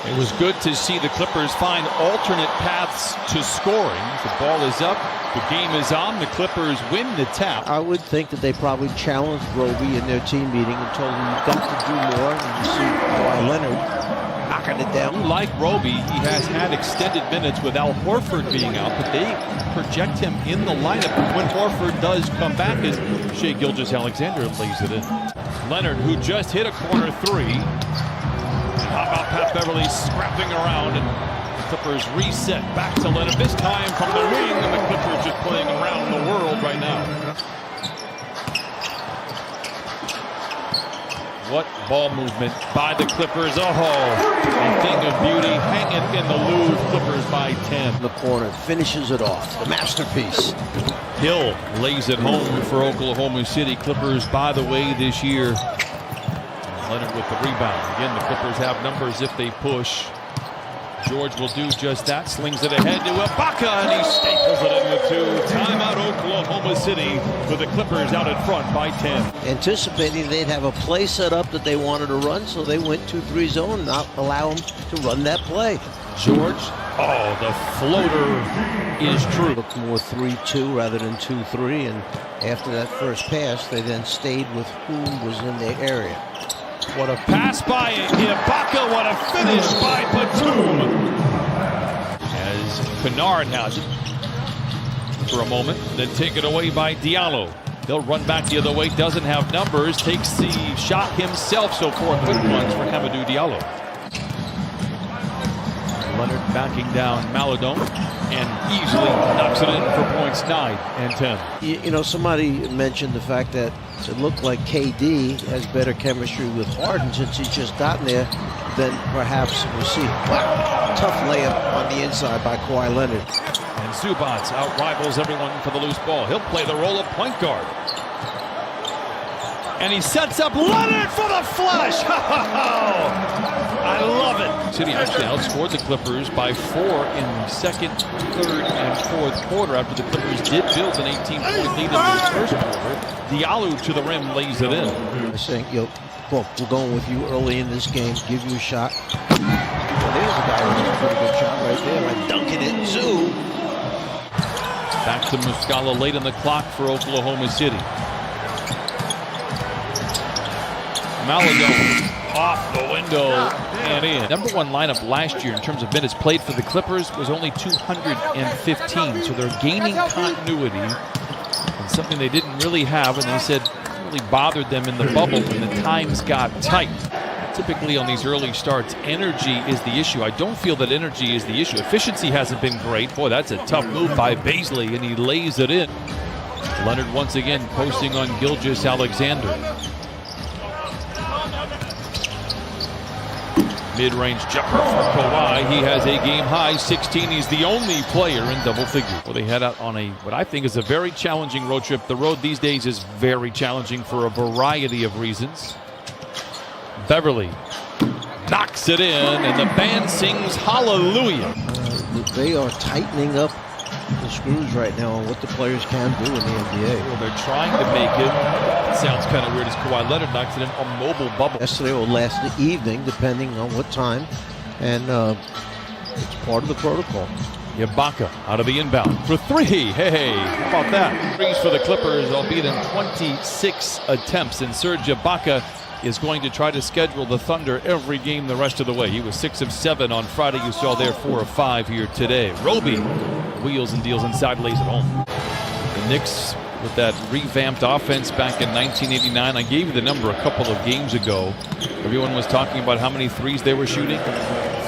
It was good to see the Clippers find alternate paths to scoring. The ball is up, the game is on, the Clippers win the tap. I would think that they probably challenged Roby in their team meeting and told him, you've got to do more. And you see Kawhi Leonard knocking it down. Like Roby, he has had extended minutes with Al Horford being out, but they project him in the lineup when Horford does come back as Shai Gilgeous-Alexander lays it in. Leonard, who just hit a corner three. How about Pat Beverly scrapping around, and the Clippers reset back to Leonard, this time from the wing, and the Clippers just playing around the world right now. What ball movement by the Clippers. Oh, a thing of beauty, hanging in the Louvre. Clippers by 10. The corner finishes it off, the masterpiece. Hill lays it home for Oklahoma City. Clippers, by the way, this year. Leonard with the rebound. Again, the Clippers have numbers if they push. George will do just that. Slings it ahead to Ibaka, and he staples it in with two. Timeout Oklahoma City with the Clippers out in front by 10. Anticipating they'd have a play set up that they wanted to run, so they went 2-3 zone, not allow them to run that play. George, oh, the floater is true. Looked more 3-2 rather than 2-3, and after that first pass, they then stayed with who was in their area. What a pass by Ibaka, what a finish by Batum. As Kennard has it for a moment, then taken away by Diallo. They'll run back the other way, doesn't have numbers, takes the shot himself, so 4 quick ones for Hamidou Diallo. Leonard backing down Maladon and easily knocks it in for points 9 and 10. You know, somebody mentioned the fact that it looked like KD has better chemistry with Harden since he's just gotten there than perhaps we'll see. Wow, tough layup on the inside by Kawhi Leonard. And Zubac out-rivals everyone for the loose ball. He'll play the role of point guard. And he sets up Leonard for the flush! I love it! City actually outscored the Clippers by 4 in the second, third, and fourth quarter after the Clippers did build an 18-point lead in the first quarter. Diallo to the rim lays it in. I think, yo, look, we're going with you early in this game, give you a shot. Well, there's a guy who has a pretty good shot right there, and dunking it, Zoo. Back to Muscala late in the clock for Oklahoma City. Maladon off the window and in. Number one lineup last year in terms of minutes played for the Clippers was only 215, so they're gaining continuity, and something they didn't really have, and they said really bothered them in the bubble when the times got tight. Typically on these early starts, energy is the issue. I don't feel that energy is the issue. Efficiency hasn't been great. Boy, that's a tough move by Bazley, and he lays it in. Leonard once again posting on Gilgeous-Alexander. Mid-range jumper for Kawhi. He has a game-high 16. He's the only player in double figures. Well, they head out on what I think is a very challenging road trip. The road these days is very challenging for a variety of reasons. Beverly knocks it in, and the band sings hallelujah. They are tightening up the screws right now on what the players can do in the NBA. Well, they're trying to make it sounds kind of weird as Kawhi Leonard knocks it in a mobile bubble. Yesterday will last the evening, depending on what time, and it's part of the protocol. Ibaka out of the inbound for three. Hey, how about that? Threes for the Clippers, albeit in 26 attempts, and Serge Ibaka is going to try to schedule the Thunder every game the rest of the way. He was 6 of 7 on Friday. You saw there 4 of 5 here today. Roby wheels and deals inside, lays it home. The Knicks with that revamped offense back in 1989. I gave you the number a couple of games ago. Everyone was talking about how many threes they were shooting.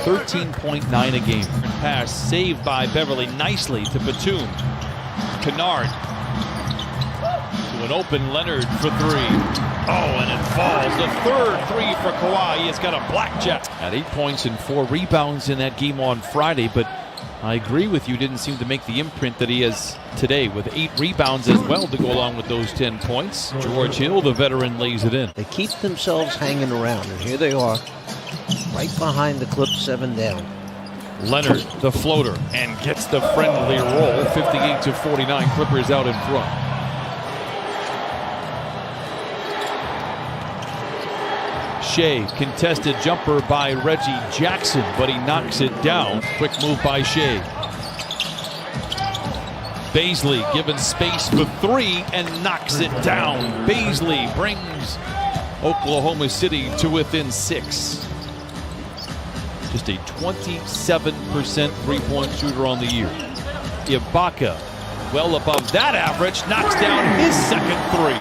13.9 a game. Pass saved by Beverly nicely to Batum. Kennard to an open Leonard for three. Oh, and it falls. The third three for Kawhi. He has got a blackjack. At 8 points and 4 rebounds in that game on Friday, but I agree with you, didn't seem to make the imprint that he has today with 8 rebounds as well to go along with those 10 points. George Hill, the veteran, lays it in. They keep themselves hanging around, and here they are, right behind the Clips, 7 down. Leonard, the floater, and gets the friendly roll. 58-49, Clippers out in front. Shea, contested jumper by Reggie Jackson, but he knocks it down. Quick move by Shea. Baisley given space for three and knocks it down. Baisley brings Oklahoma City to within 6. Just a 27% three-point shooter on the year. Ibaka, well above that average, knocks down his second three.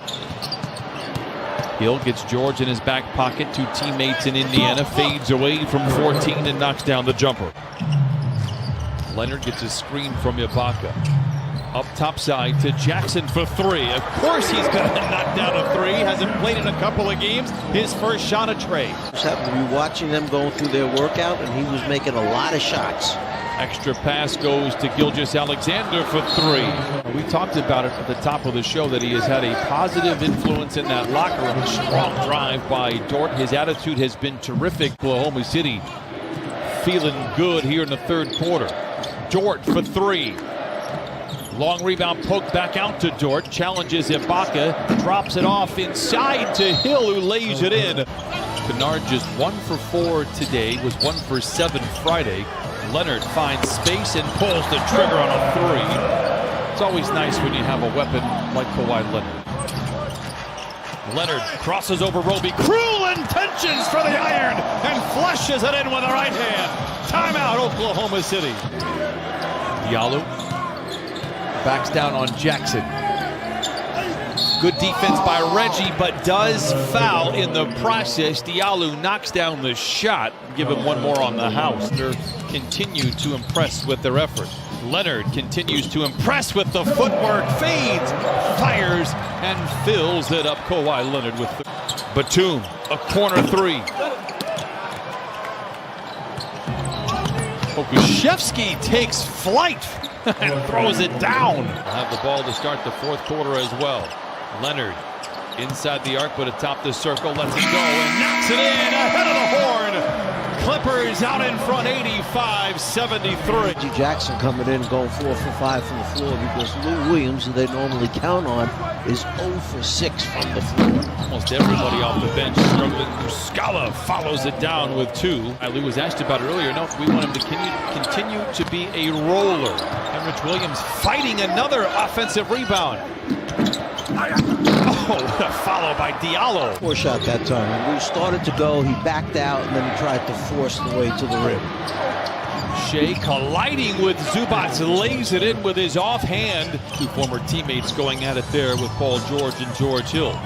Hill gets George in his back pocket. Two teammates in Indiana, fades away from 14 and knocks down the jumper. Leonard gets a screen from Ibaka. Up top side to Jackson for three. Of course he's going to knock down a three. Hasn't played in a couple of games. His first shot a trade. Just happened to be watching them going through their workout, and he was making a lot of shots. Extra pass goes to Gilgeous-Alexander for three. We talked about it at the top of the show that he has had a positive influence in that locker room. A strong drive by Dort. His attitude has been terrific. Oklahoma City feeling good here in the third quarter. Dort for three. Long rebound poked back out to Dort. Challenges Ibaka. Drops it off inside to Hill, who lays it in. Kennard just 1 for 4 today. Was 1 for 7 Friday. Leonard finds space and pulls the trigger on a three. It's always nice when you have a weapon like Kawhi Leonard. Leonard crosses over Roby. Cruel intentions for the iron and flushes it in with the right hand. Timeout, Oklahoma City. Diallo backs down on Jackson. Good defense by Reggie, but does foul in the process. Diallo knocks down the shot. Give him one more on the house. They're continue to impress with their effort. Leonard continues to impress with the footwork. Fades, fires, and fills it up. Kawhi Leonard with the Batum, a corner three. Okushevsky takes flight and throws it down. Have the ball to start the fourth quarter as well. Leonard inside the arc, but atop the circle, lets it go and knocks it in ahead of the horn. Clippers out in front, 85-73. Reggie Jackson coming in, going 4 for 5 from the floor, because Lou Williams, who they normally count on, is 0 for 6 from the floor. Almost everybody off the bench struggling. Muscala follows it down with 2. Lou was asked about it earlier. No, we want him to continue to be a roller. Henrich Williams fighting another offensive rebound. Oh, what a follow by Diallo. 4 shot that time. When Lou started to go, he backed out and then he tried to force the way to the rim. Shea colliding with Zubac, lays it in with his offhand. Two former teammates going at it there with Paul George and George Hill.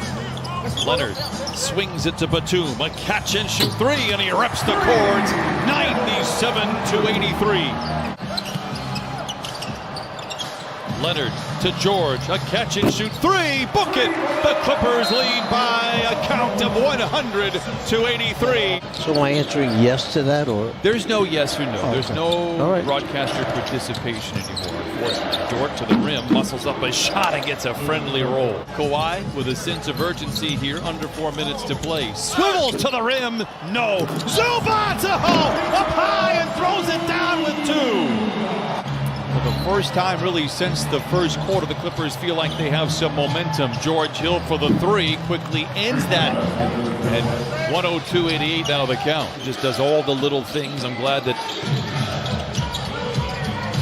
Leonard swings it to Batum, a catch and shoot three, and he reps the cords, 97-83. Leonard to George, a catch and shoot three, book it! The Clippers lead by a count of 100-83. So am I answering yes to that, or? There's no yes or no. Oh, There's okay. no broadcaster participation anymore. Unfortunately, Dort to the rim, muscles up a shot and gets a friendly roll. Kawhi with a sense of urgency here, under 4 minutes to play. Swivels to the rim, no. Zubac, up high and throws it down with 2. For the first time really since the first quarter, the Clippers feel like they have some momentum. George Hill for the three quickly ends that at 102-88 out of the count. Just does all the little things. I'm glad that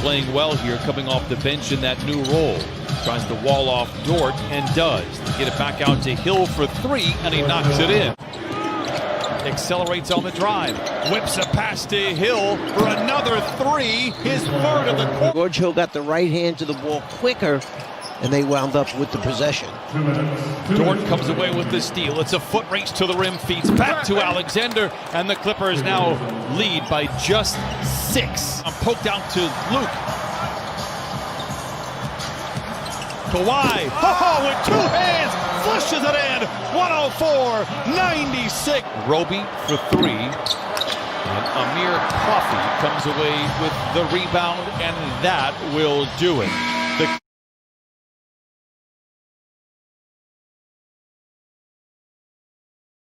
playing well here, coming off the bench in that new role. Tries to wall off Dort and does. Get it back out to Hill for 3 and he knocks it in. Accelerates on the drive, whips a pass to Hill for another 3, his third of the quarter. George Hill got the right hand to the ball quicker, and they wound up with the possession. Dort comes away with the steal. It's a foot race to the rim, feeds back to Alexander, and the Clippers now lead by just 6. Poked out to Luke. Kawhi, with 2 hands, flushes it in, 104-96. Roby for 3, and Amir Coffey comes away with the rebound, and that will do it.